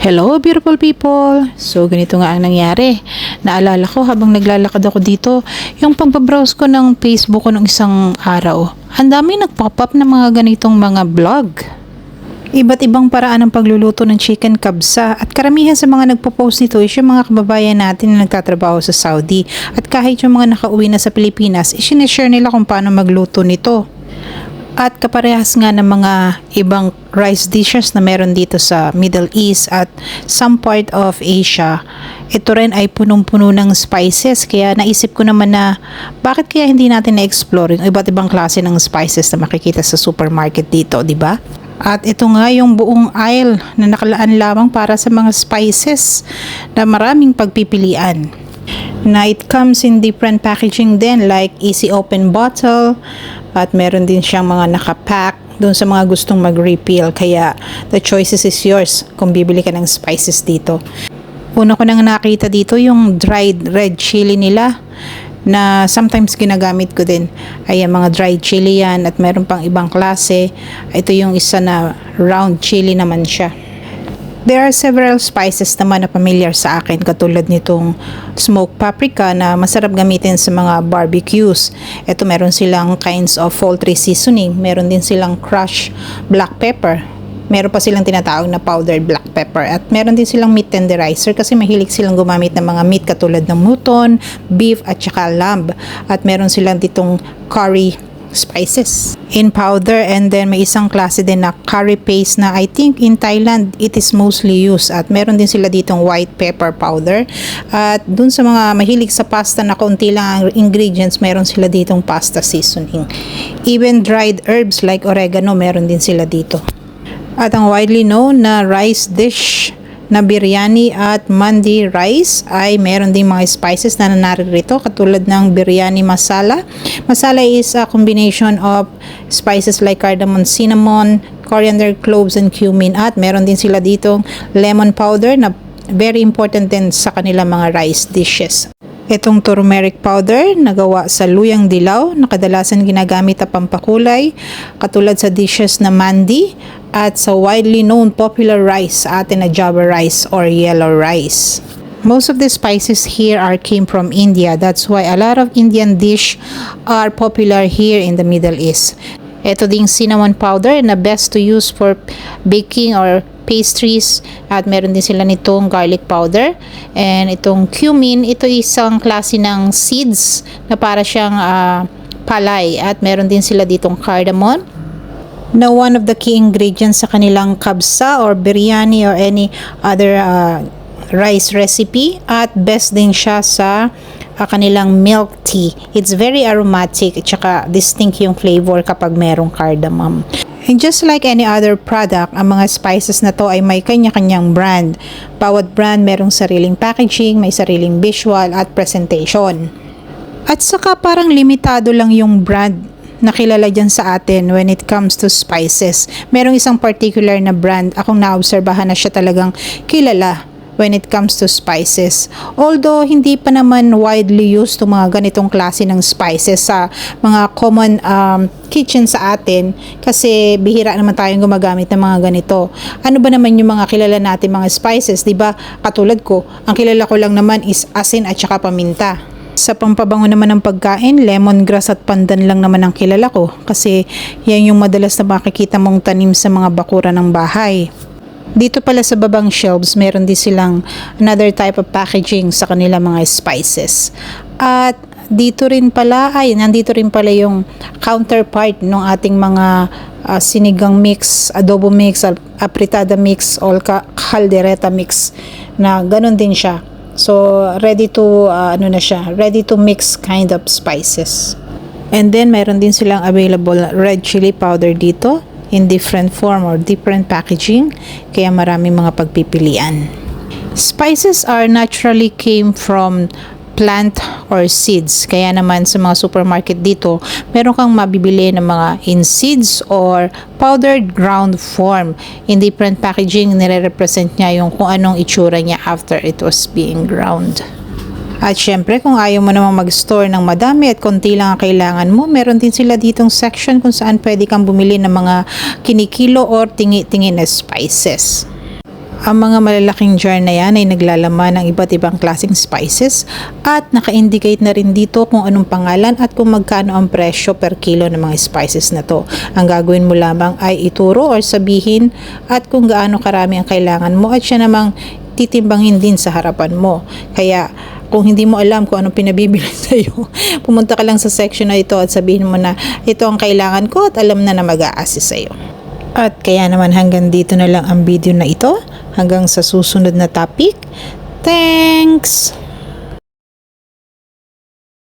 Hello beautiful people! So ganito nga ang nangyari. Naalala ko habang naglalakad ako dito, yung pagbabrowse ko ng Facebook ko nung isang araw. Ang dami nag-pop up ng mga ganitong mga vlog. Iba't ibang paraan ng pagluluto ng chicken kabsa at karamihan sa mga nagpo-post nito is yung mga kababayan natin na nagtatrabaho sa Saudi. At kahit yung mga nakauwi na sa Pilipinas, isineshare nila kung paano magluto nito. At kaparehas nga ng mga ibang rice dishes na meron dito sa Middle East at some part of Asia, ito rin ay punong-puno ng spices. Kaya naisip ko naman na bakit kaya hindi natin na-explore yung iba't ibang klase ng spices na makikita sa supermarket dito, di ba? At ito nga yung buong aisle na nakalaan lamang para sa mga spices na maraming pagpipilian. Na it comes in different packaging din like easy open bottle at meron din siyang mga nakapack doon sa mga gustong mag-refill, kaya the choices is yours kung bibili ka ng spices dito. Una ko nang nakita dito yung dried red chili nila na sometimes ginagamit ko din. Ayan, mga dried chili yan at meron pang ibang klase. Ito yung isa na round chili naman siya. There are several spices naman na familiar sa akin katulad nitong smoked paprika na masarap gamitin sa mga barbecues. Ito meron silang kinds of poultry seasoning, meron din silang crushed black pepper, meron pa silang tinatawag na powdered black pepper at meron din silang meat tenderizer kasi mahilig silang gumamit ng mga meat katulad ng mutton, beef at saka lamb. At meron silang ditong curry spices in powder, and then may isang klase din na curry paste na I think in Thailand it is mostly used, at meron din sila ditong white pepper powder. At dun sa mga mahilig sa pasta na konti lang ang ingredients, meron sila ditong pasta seasoning. Even dried herbs like oregano meron din sila dito. At ang widely known na rice dish na biryani at mandi rice ay meron ding mga spices na naririto katulad ng biryani masala. Masala is a combination of spices like cardamom, cinnamon, coriander, cloves, and cumin. At meron din sila ditong lemon powder na very important din sa kanilang mga rice dishes. Itong turmeric powder na gawa sa luyang dilaw na kadalasan ginagamit na pampakulay katulad sa dishes na mandi at sa widely known popular rice sa atin na Java rice or yellow rice. Most of the spices here came from India. That's why a lot of Indian dish are popular here in the Middle East. Ito ding cinnamon powder na best to use for baking or pastries, at meron din sila nitong garlic powder. And itong cumin, ito isang klase ng seeds na para siyang palay, at meron din sila ditong cardamom na one of the key ingredients sa kanilang kabsa or biryani or any other rice recipe, at best din siya sa kanilang milk tea. It's very aromatic at saka distinct yung flavor kapag merong cardamom. And just like any other product, ang mga spices na to ay may kanya-kanyang brand. Bawat brand merong sariling packaging, may sariling visual at presentation. At saka parang limitado lang yung brand na kilala dyan sa atin when it comes to spices. Merong isang particular na brand akong naobserbahan na siya talagang kilala when it comes to spices. Although hindi pa naman widely used to mga ganitong klase ng spices sa mga common kitchen sa atin, kasi bihira naman tayong gumagamit ng mga ganito. Ano ba naman yung mga kilala natin mga spices, di ba? Katulad ko, ang kilala ko lang naman is asin at saka paminta. Sa pampabango naman ng pagkain, lemongrass at pandan lang naman ang kilala ko, kasi yan yung madalas na makikita mong tanim sa mga bakura ng bahay. Dito pala sa babang shelves, meron din silang another type of packaging sa kanila mga spices. At dito rin pala, nandito rin pala yung counterpart ng ating mga sinigang mix, adobo mix, apritada mix, o caldereta mix, na ganun din siya. So, ready to ready to mix kind of spices. And then, meron din silang available red chili powder dito in different form or different packaging, kaya marami mga pagpipilian. Spices are naturally came from plant or seeds. Kaya naman sa mga supermarket dito, meron kang mabibili ng mga in seeds or powdered ground form. In different packaging, nire-represent niya yung kung anong itsura niya after it was being ground. At syempre, kung ayaw mo namang mag-store ng madami at konti lang ang kailangan mo, meron din sila ditong section kung saan pwede kang bumili ng mga kinikilo or tingi-tingi na spices. Ang mga malalaking jar na yan ay naglalaman ng iba't ibang klaseng spices at naka-indicate na rin dito kung anong pangalan at kung magkano ang presyo per kilo ng mga spices na to. Ang gagawin mo lamang ay ituro or sabihin at kung gaano karami ang kailangan mo at siya namang titimbangin din sa harapan mo. Kaya kung hindi mo alam kung anong pinabibili sa'yo, pumunta ka lang sa section na ito at sabihin mo na ito ang kailangan ko at alam na mag-a-assist sa'yo. At kaya naman hanggang dito na lang ang video na ito. Hanggang sa susunod na topic. Thanks!